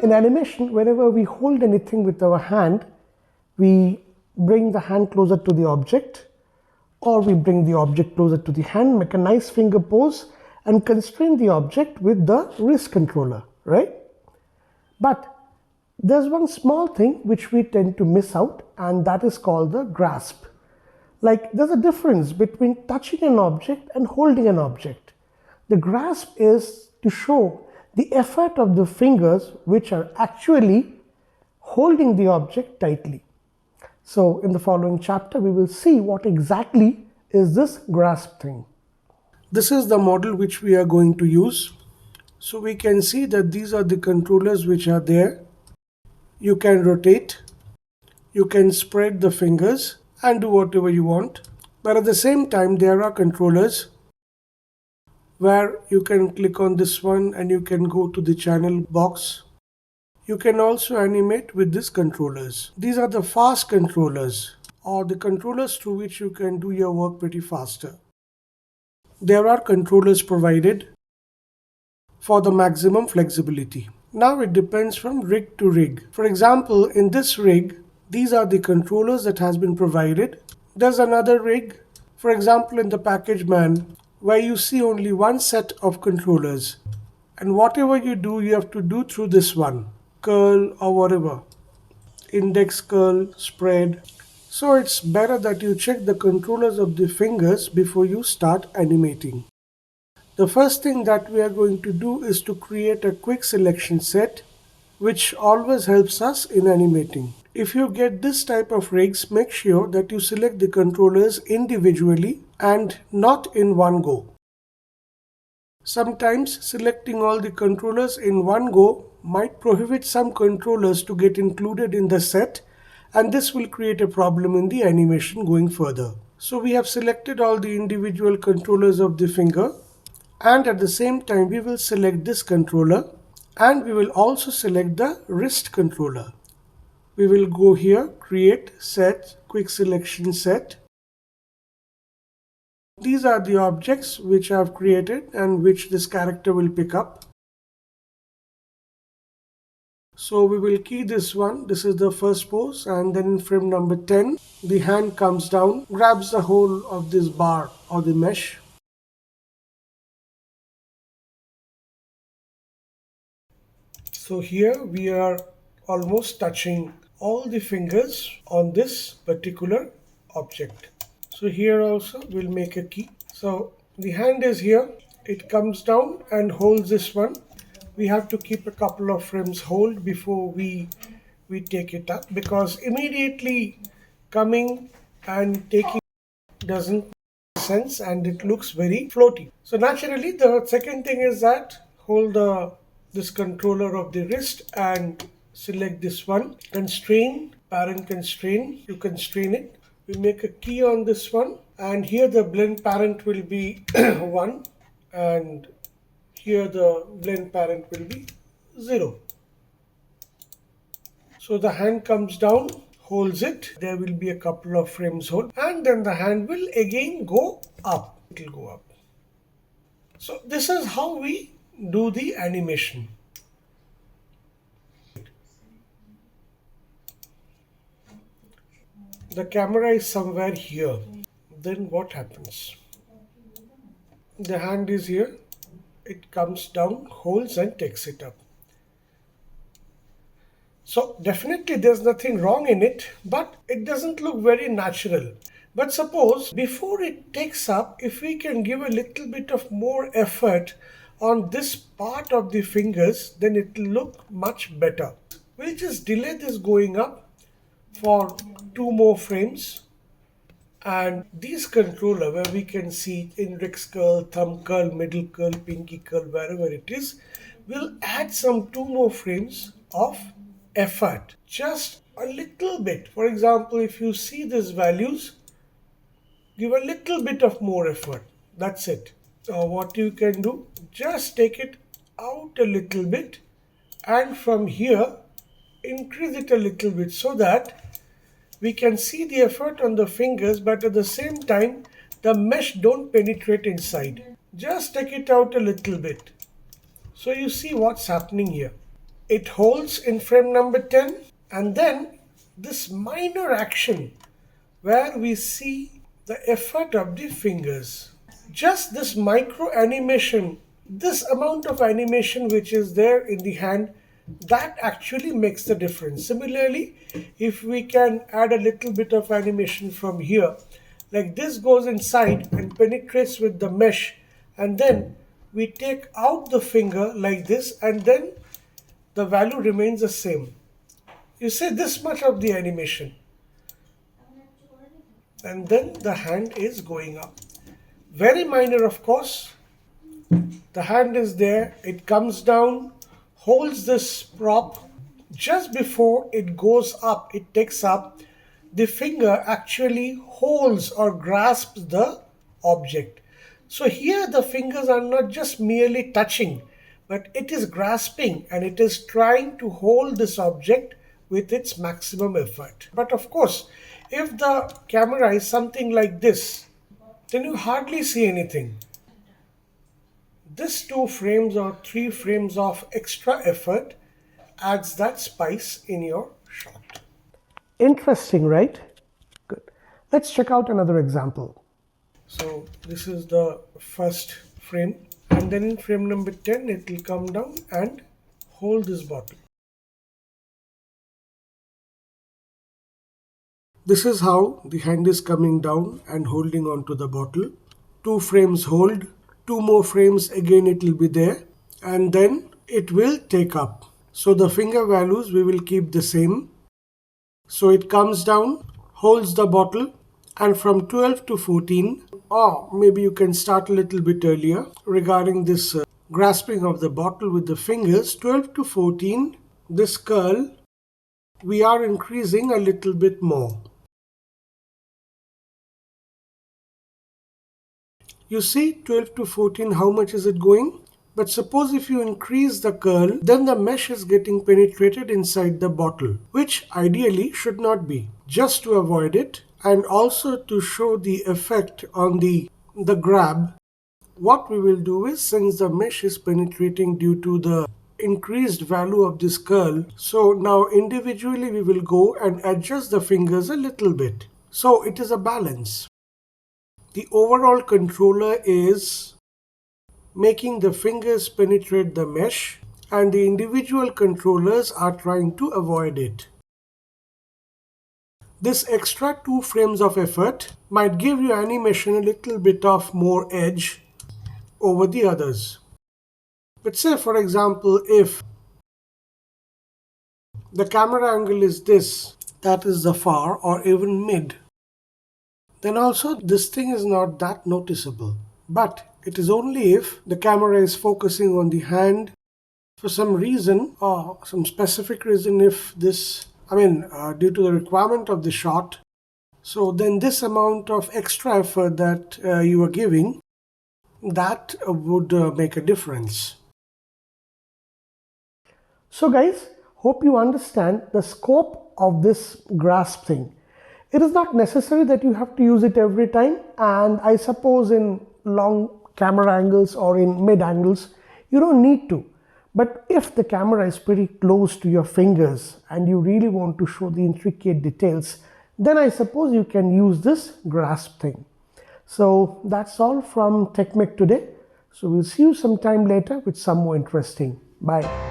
In animation, whenever we hold anything with our hand, we bring the hand closer to the object, or we bring the object closer to the hand, make a nice finger pose, and constrain the object with the wrist controller, right? But there's one small thing which we tend to miss out, and that is called the grasp. Like, there's a difference between touching an object and holding an object. The grasp is to show the effort of the fingers which are actually holding the object tightly. So in the following chapter, we will see what exactly is this grasp thing. This is the model which we are going to use. So we can see that these are the controllers which are there. You can rotate, you can spread the fingers and do whatever you want. But at the same time, there are controllers where you can click on this one and you can go to the channel box. You can also animate with these controllers. These are the fast controllers, or the controllers through which you can do your work pretty faster. There are controllers provided for the maximum flexibility. Now it depends from rig to rig. For example, in this rig, these are the controllers that has been provided. There's another rig, for example in the PackageMan, where you see only one set of controllers. And whatever you do, you have to do through this one, curl or whatever, index, curl, spread. So it's better that you check the controllers of the fingers before you start animating. The first thing that we are going to do is to create a quick selection set, which always helps us in animating. If you get this type of rigs, make sure that you select the controllers individually and not in one go. Sometimes selecting all the controllers in one go might prohibit some controllers to get included in the set, and this will create a problem in the animation going further. So we have selected all the individual controllers of the finger, and at the same time we will select this controller, and we will also select the wrist controller. We will go here, create, set, quick selection set. These are the objects which I have created and which this character will pick up. So we will key this one. This is the first pose, and then in frame number 10, the hand comes down, grabs the whole of this bar or the mesh. So here we are almost touching all the fingers on this particular object. So here also we'll make a key. So the hand is here, it comes down and holds this one. We have to keep a couple of frames hold before we take it up, because immediately coming and taking doesn't make sense and it looks very floaty. So naturally the second thing is that hold this controller of the wrist and select this one, constrain, parent constrain, you constrain it. We make a key on this one, and here the blend parent will be 1, and here the blend parent will be 0. So the hand comes down, holds it, there will be a couple of frames hold, and then the hand will again go up. It will go up. So this is how we do the animation. The camera is somewhere here. Then what happens? The hand is here. It comes down, holds and takes it up. So definitely there's nothing wrong in it, but it doesn't look very natural. But suppose before it takes up, if we can give a little bit of more effort on this part of the fingers, then it will look much better. We'll just delay this going up for 2 more frames, and these controller where we can see index curl, thumb curl, middle curl, pinky curl, wherever it is, will add some 2 more frames of effort, just a little bit. For example, if you see these values, give a little bit of more effort. That's it. So what you can do, just take it out a little bit, and from here increase it a little bit so that we can see the effort on the fingers, but at the same time the mesh don't penetrate inside. Just take it out a little bit. So you see what's happening here. it holds in frame number 10, and then this minor action where we see the effort of the fingers. Just this micro animation, this amount of animation which is there in the hand, that actually makes the difference. Similarly, if we can add a little bit of animation from here, like this goes inside and penetrates with the mesh, and then we take out the finger like this, and then the value remains the same. You see this much of the animation, and then the hand is going up. Very minor, of course. The hand is there, it comes down, holds this prop. Just before it goes up, it takes up, the finger actually holds or grasps the object. So here the fingers are not just merely touching, but it is grasping and it is trying to hold this object with its maximum effort. But of course, if the camera is something like this, then you hardly see anything. This 2 frames or 3 frames of extra effort adds that spice in your shot. Interesting, right? Good. Let's check out another example. So this is the first frame, and then in frame number 10 it will come down and hold this bottle. This is how the hand is coming down and holding onto the bottle. 2 frames hold, 2 more frames again it will be there, and then it will take up. So the finger values we will keep the same. So it comes down, holds the bottle, and from 12 to 14, or maybe you can start a little bit earlier regarding this grasping of the bottle with the fingers. 12 to 14, this curl we are increasing a little bit more. You see 12 to 14, how much is it going? But suppose if you increase the curl, then the mesh is getting penetrated inside the bottle, which ideally should not be. Just to avoid it, and also to show the effect on the grab, what we will do is, since the mesh is penetrating due to the increased value of this curl, so now individually we will go and adjust the fingers a little bit. So it is a balance. The overall controller is making the fingers penetrate the mesh, and the individual controllers are trying to avoid it. This extra 2 frames of effort might give your animation a little bit of more edge over the others. But say for example, if the camera angle is this, that is the far or even mid, then also this thing is not that noticeable. But it is only if the camera is focusing on the hand for some reason or some specific reason, if this, due to the requirement of the shot, so then this amount of extra effort that you are giving, that would make a difference. So guys, hope you understand the scope of this grasp thing. It is not necessary that you have to use it every time, and I suppose in long camera angles or in mid angles you don't need to. But if the camera is pretty close to your fingers and you really want to show the intricate details, then I suppose you can use this grasp thing. So that's all from TechMech today. So we'll see you sometime later with some more interesting. Bye.